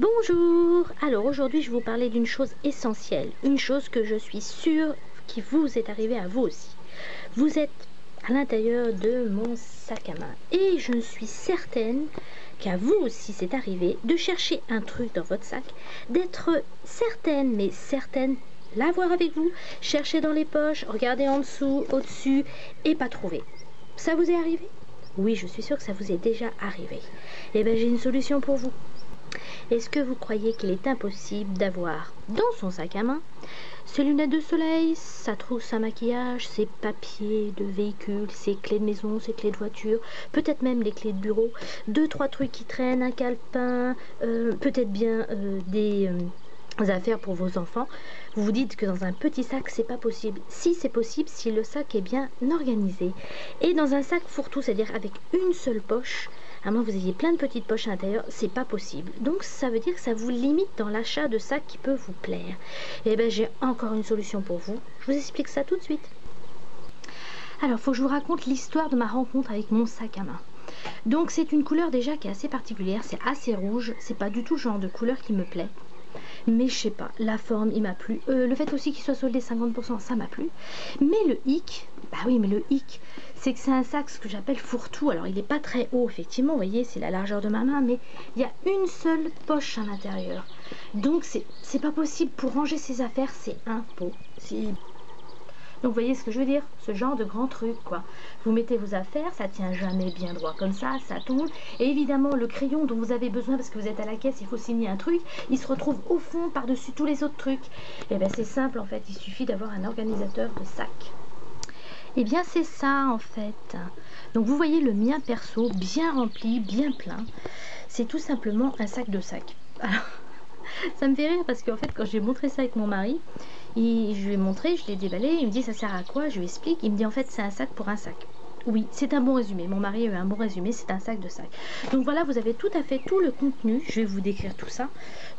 Bonjour! Alors aujourd'hui je vais vous parler d'une chose essentielle, une chose que je suis sûre qui vous est arrivée à vous aussi. Vous êtes à l'intérieur de mon sac à main et je suis certaine qu'à vous aussi c'est arrivé de chercher un truc dans votre sac, d'être certaine, mais certaine, l'avoir avec vous, chercher dans les poches, regarder en dessous, au-dessus et pas trouver. Ça vous est arrivé? Oui, je suis sûre que ça vous est déjà arrivé. Eh bien j'ai une solution pour vous. Est-ce que vous croyez qu'il est impossible d'avoir dans son sac à main ses lunettes de soleil, sa trousse à maquillage, ses papiers de véhicule, ses clés de maison, ses clés de voiture, peut-être même les clés de bureau, deux, trois trucs qui traînent, un calepin, peut-être bien des affaires pour vos enfants. Vous vous dites que dans un petit sac c'est pas possible. Si, c'est possible si le sac est bien organisé. Et dans un sac fourre-tout, c'est-à-dire avec une seule poche, à moins que vous ayez plein de petites poches à l'intérieur, c'est pas possible. Donc ça veut dire que ça vous limite dans l'achat de sacs qui peut vous plaire. Et bien j'ai encore une solution pour vous. Je vous explique ça tout de suite. Alors il faut que je vous raconte l'histoire de ma rencontre avec mon sac à main. Donc c'est une couleur déjà qui est assez particulière, c'est assez rouge, c'est pas du tout le genre de couleur qui me plaît. Mais je sais pas, la forme il m'a plu, le fait aussi qu'il soit soldé 50% ça m'a plu. Mais le hic, bah oui mais le hic, c'est que c'est un sac ce que j'appelle fourre-tout. Alors il n'est pas très haut effectivement, vous voyez c'est la largeur de ma main, mais il y a une seule poche à l'intérieur. Donc c'est pas possible, pour ranger ses affaires c'est impossible. Donc vous voyez ce que je veux dire, ce genre de grand truc quoi. Vous mettez vos affaires, ça tient jamais bien droit comme ça tombe. Et évidemment le crayon dont vous avez besoin parce que vous êtes à la caisse, il faut signer un truc, il se retrouve au fond par-dessus tous les autres trucs. Et bien c'est simple en fait, il suffit d'avoir un organisateur de sac. Et bien c'est ça en fait. Donc vous voyez le mien perso, bien rempli, bien plein. C'est tout simplement un sac de sac. Alors ça me fait rire parce qu'en fait quand j'ai montré ça avec mon mari, je lui ai montré, je l'ai déballé, il me dit ça sert à quoi, je lui explique, il me dit en fait c'est un sac pour un sac. Oui, c'est un bon résumé, mon mari a eu un bon résumé, c'est un sac de sac. Donc voilà, vous avez tout à fait tout le contenu, je vais vous décrire tout ça,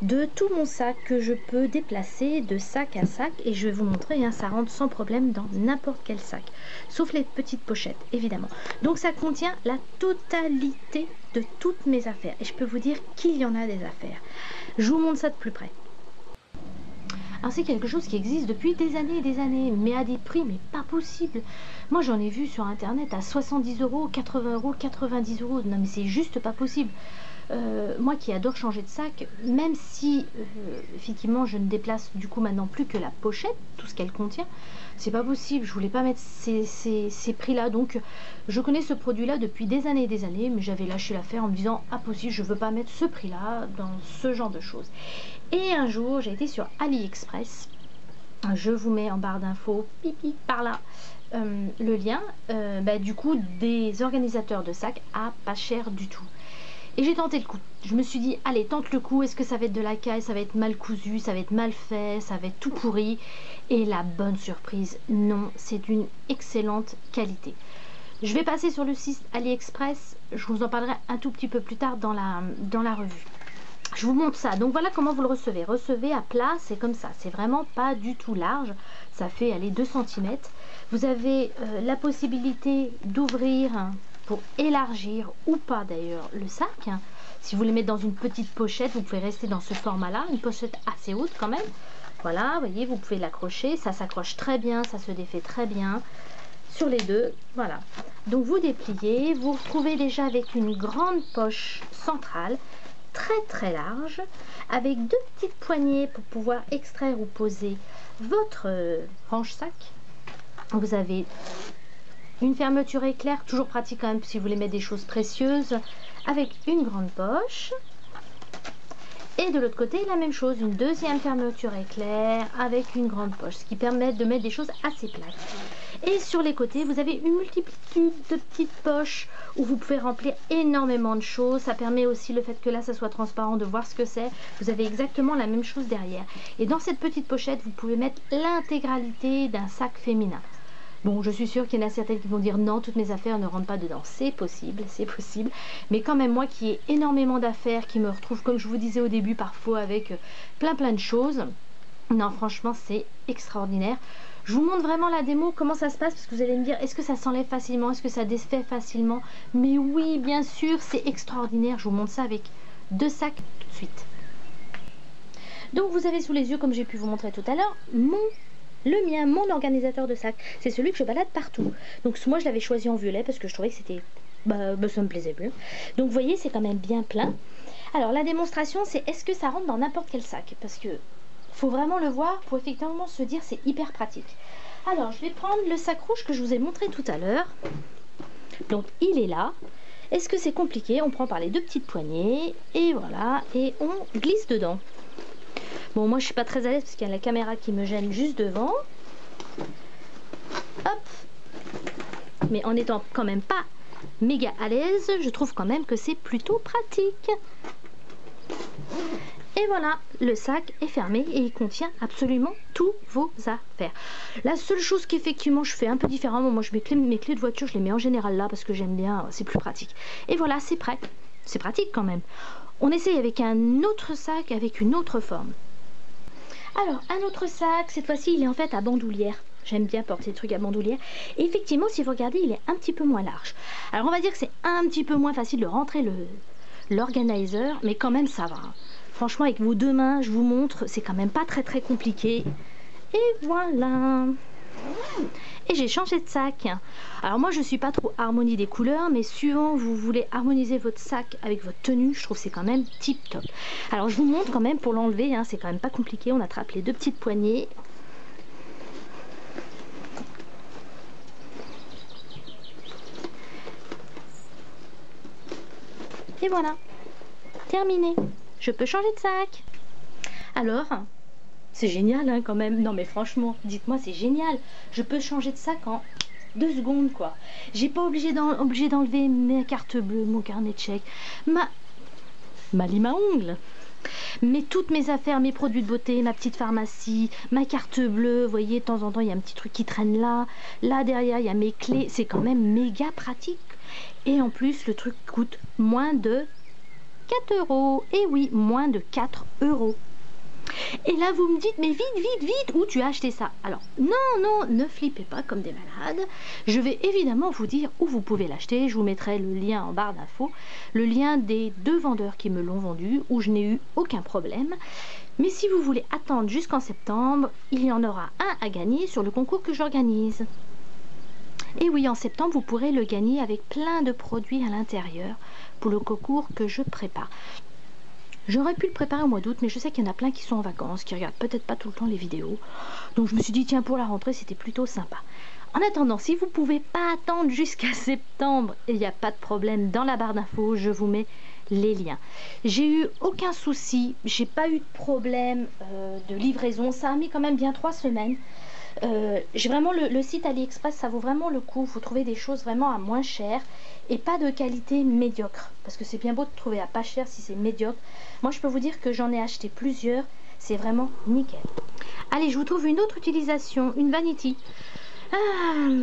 de tout mon sac que je peux déplacer de sac à sac et je vais vous montrer, hein, ça rentre sans problème dans n'importe quel sac, sauf les petites pochettes évidemment. Donc ça contient la totalité de toutes mes affaires et je peux vous dire qu'il y en a des affaires. Je vous montre ça de plus près. Alors c'est quelque chose qui existe depuis des années, mais à des prix mais pas possible. Moi j'en ai vu sur internet à 70 €, 80 €, 90 €. Non mais c'est juste pas possible. Moi qui adore changer de sac, même si effectivement je ne déplace du coup maintenant plus que la pochette, tout ce qu'elle contient, c'est pas possible, je voulais pas mettre ces prix là. Donc je connais ce produit là depuis des années, mais j'avais lâché l'affaire en me disant impossible, je veux pas mettre ce prix là dans ce genre de choses. Et un jour j'ai été sur AliExpress, je vous mets en barre d'infos pipi par là le lien, du coup des organisateurs de sacs à pas cher du tout. Et j'ai tenté le coup. Je me suis dit, allez, tente le coup. Est-ce que ça va être de la caille, ça va être mal cousu, ça va être mal fait, ça va être tout pourri. Et la bonne surprise, non, c'est d'une excellente qualité. Je vais passer sur le site AliExpress. Je vous en parlerai un tout petit peu plus tard dans la revue. Je vous montre ça. Donc voilà comment vous le recevez. Recevez à plat, c'est comme ça. C'est vraiment pas du tout large. Ça fait, allez, 2 cm. Vous avez la possibilité d'ouvrir pour élargir ou pas d'ailleurs le sac. Si vous voulez mettre dans une petite pochette, vous pouvez rester dans ce format là, une pochette assez haute quand même. Voilà, vous voyez, vous pouvez l'accrocher, ça s'accroche très bien, ça se défait très bien sur les deux. Voilà, donc vous dépliez, vous retrouvez déjà avec une grande poche centrale très large, avec 2 petites poignées pour pouvoir extraire ou poser votre range-sac. Vous avez une fermeture éclair, toujours pratique quand même si vous voulez mettre des choses précieuses, avec une grande poche. Et de l'autre côté la même chose, une deuxième fermeture éclair avec une grande poche, ce qui permet de mettre des choses assez plates. Et sur les côtés vous avez une multitude de petites poches où vous pouvez remplir énormément de choses. Ça permet aussi le fait que là ça soit transparent, de voir ce que c'est. Vous avez exactement la même chose derrière. Et dans cette petite pochette vous pouvez mettre l'intégralité d'un sac féminin. Bon, je suis sûre qu'il y en a certaines qui vont dire non, toutes mes affaires ne rentrent pas dedans. C'est possible, mais quand même moi qui ai énormément d'affaires, qui me retrouve comme je vous disais au début parfois avec plein de choses, non franchement c'est extraordinaire. Je vous montre vraiment la démo, comment ça se passe, parce que vous allez me dire est-ce que ça s'enlève facilement, est-ce que ça défait facilement? Mais oui bien sûr, c'est extraordinaire. Je vous montre ça avec 2 sacs tout de suite. Donc vous avez sous les yeux, comme j'ai pu vous montrer tout à l'heure, le mien, mon organisateur de sac. C'est celui que je balade partout. Donc moi je l'avais choisi en violet parce que je trouvais que c'était... ça me plaisait plus. Donc vous voyez, c'est quand même bien plein. Alors la démonstration, c'est est-ce que ça rentre dans n'importe quel sac? Parce que faut vraiment le voir pour effectivement se dire c'est hyper pratique. Alors je vais prendre le sac rouge que je vous ai montré tout à l'heure. Donc il est là. Est-ce que c'est compliqué? On prend par les deux petites poignées et voilà, et on glisse dedans. Bon, moi je suis pas très à l'aise parce qu'il y a la caméra qui me gêne juste devant. Hop. Mais en étant quand même pas méga à l'aise, je trouve quand même que c'est plutôt pratique. Et voilà, le sac est fermé et il contient absolument tous vos affaires. La seule chose qu'effectivement je fais un peu différemment, moi je mets mes clés de voiture, je les mets en général là parce que j'aime bien, c'est plus pratique. Et voilà, c'est prêt. C'est pratique quand même. On essaye avec un autre sac avec une autre forme. Alors, un autre sac, cette fois-ci il est en fait à bandoulière. J'aime bien porter des trucs à bandoulière. Et effectivement, si vous regardez, il est un petit peu moins large. Alors on va dire que c'est un petit peu moins facile de rentrer l'organizer, mais quand même ça va. Franchement, avec vos deux mains, je vous montre, c'est quand même pas très compliqué. Et voilà. Et j'ai changé de sac. Alors moi, je suis pas trop harmonie des couleurs, mais suivant vous voulez harmoniser votre sac avec votre tenue, je trouve c'est quand même tip top. Alors je vous montre quand même pour l'enlever, hein, c'est quand même pas compliqué. On attrape les deux petites poignées. Et voilà, terminé. Je peux changer de sac. Alors, c'est génial hein, quand même. Non mais franchement, dites-moi, c'est génial. Je peux changer de sac en 2 secondes quoi. J'ai pas obligé d'enlever mes cartes bleues, mon carnet de chèques, ma lime à ongles. Mais toutes mes affaires, mes produits de beauté, ma petite pharmacie, ma carte bleue, vous voyez, de temps en temps, il y a un petit truc qui traîne là. Là, derrière, il y a mes clés. C'est quand même méga pratique. Et en plus, le truc coûte moins de 4 €. Et oui, moins de 4 €. Et là, vous me dites, mais vite, où tu as acheté ça? Alors, non, ne flippez pas comme des malades. Je vais évidemment vous dire où vous pouvez l'acheter. Je vous mettrai le lien en barre d'infos, le lien des 2 vendeurs qui me l'ont vendu, où je n'ai eu aucun problème. Mais si vous voulez attendre jusqu'en septembre, il y en aura un à gagner sur le concours que j'organise. Et oui, en septembre, vous pourrez le gagner avec plein de produits à l'intérieur pour le concours que je prépare. J'aurais pu le préparer au mois d'août, mais je sais qu'il y en a plein qui sont en vacances, qui regardent peut-être pas tout le temps les vidéos. Donc je me suis dit, tiens, pour la rentrée, c'était plutôt sympa. En attendant, si vous ne pouvez pas attendre jusqu'à septembre, il n'y a pas de problème. Dans la barre d'infos, je vous mets les liens. J'ai eu aucun souci, j'ai pas eu de problème de livraison. Ça a mis quand même bien 3 semaines. J'ai vraiment le site AliExpress, ça vaut vraiment le coup. Vous trouvez des choses vraiment à moins cher et pas de qualité médiocre, parce que c'est bien beau de trouver à pas cher si c'est médiocre. Moi je peux vous dire que j'en ai acheté plusieurs, c'est vraiment nickel. Allez, je vous trouve une autre utilisation, une vanity.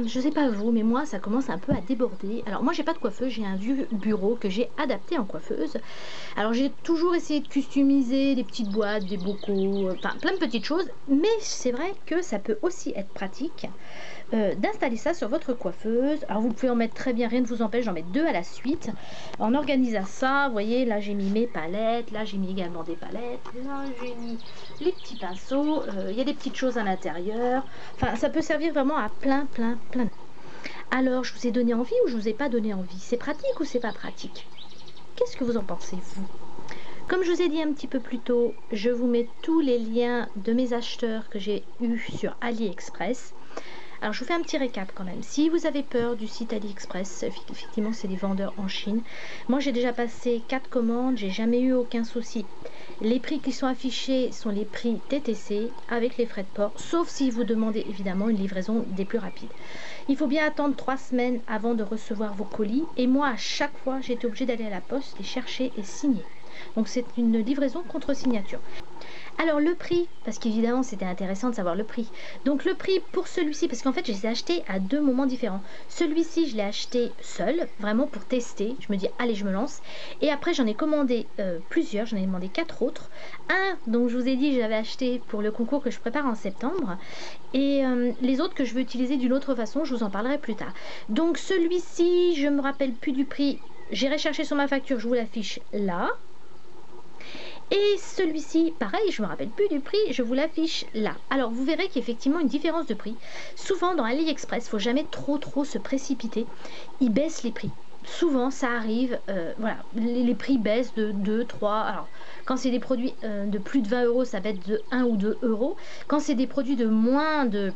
Je sais pas vous, mais moi ça commence un peu à déborder. Alors moi j'ai pas de coiffeuse, j'ai un vieux bureau que j'ai adapté en coiffeuse. Alors j'ai toujours essayé de customiser des petites boîtes, des bocaux, enfin plein de petites choses, mais c'est vrai que ça peut aussi être pratique d'installer ça sur votre coiffeuse. Alors vous pouvez en mettre très bien, rien ne vous empêche d'en mettre 2 à la suite. En organisant ça, vous voyez, là j'ai mis mes palettes, là j'ai mis également des palettes, là j'ai mis les petits pinceaux, il y a des petites choses à l'intérieur. Enfin, ça peut servir vraiment à plein. Alors, je vous ai donné envie ou je vous ai pas donné envie? C'est pratique ou c'est pas pratique? Qu'est-ce que vous en pensez, vous? Comme je vous ai dit un petit peu plus tôt, je vous mets tous les liens de mes acheteurs que j'ai eu sur AliExpress. Alors je vous fais un petit récap quand même. Si vous avez peur du site AliExpress, effectivement c'est des vendeurs en Chine. Moi j'ai déjà passé 4 commandes, j'ai jamais eu aucun souci. Les prix qui sont affichés sont les prix TTC avec les frais de port, sauf si vous demandez évidemment une livraison des plus rapides. Il faut bien attendre 3 semaines avant de recevoir vos colis, et moi à chaque fois j'ai été obligée d'aller à la poste, les chercher et signer. Donc c'est une livraison contre signature. Alors le prix, parce qu'évidemment c'était intéressant de savoir le prix. Donc le prix pour celui-ci, parce qu'en fait je les ai achetés à 2 moments différents. Celui-ci je l'ai acheté seul, vraiment pour tester. Je me dis allez je me lance. Et après j'en ai commandé plusieurs, j'en ai demandé 4 autres. Un dont je vous ai dit j'avais acheté pour le concours que je prépare en septembre. Et les autres que je veux utiliser d'une autre façon, je vous en parlerai plus tard. Donc celui-ci, je me rappelle plus du prix. J'irai chercher sur ma facture, je vous l'affiche là. Et celui-ci, pareil, je me rappelle plus du prix, je vous l'affiche là. Alors vous verrez qu'il y a effectivement une différence de prix. Souvent dans AliExpress, il faut jamais trop se précipiter. Ils baissent les prix. Souvent ça arrive, voilà, les prix baissent de 2, 3. Alors quand c'est des produits de plus de 20 euros, ça va être de 1 ou 2 euros. Quand c'est des produits de moins de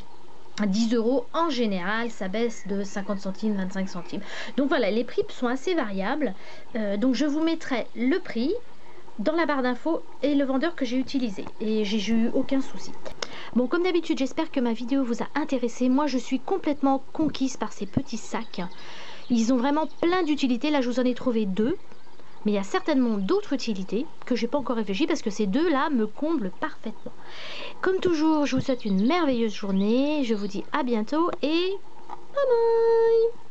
10 euros, en général, ça baisse de 50 centimes, 25 centimes. Donc voilà, les prix sont assez variables. Donc je vous mettrai le prix dans la barre d'infos et le vendeur que j'ai utilisé. Et j'ai eu aucun souci. Bon, comme d'habitude, j'espère que ma vidéo vous a intéressé. Moi, je suis complètement conquise par ces petits sacs. Ils ont vraiment plein d'utilités. Là, je vous en ai trouvé 2. Mais il y a certainement d'autres utilités que je n'ai pas encore réfléchi parce que ces 2-là me comblent parfaitement. Comme toujours, je vous souhaite une merveilleuse journée. Je vous dis à bientôt et bye bye!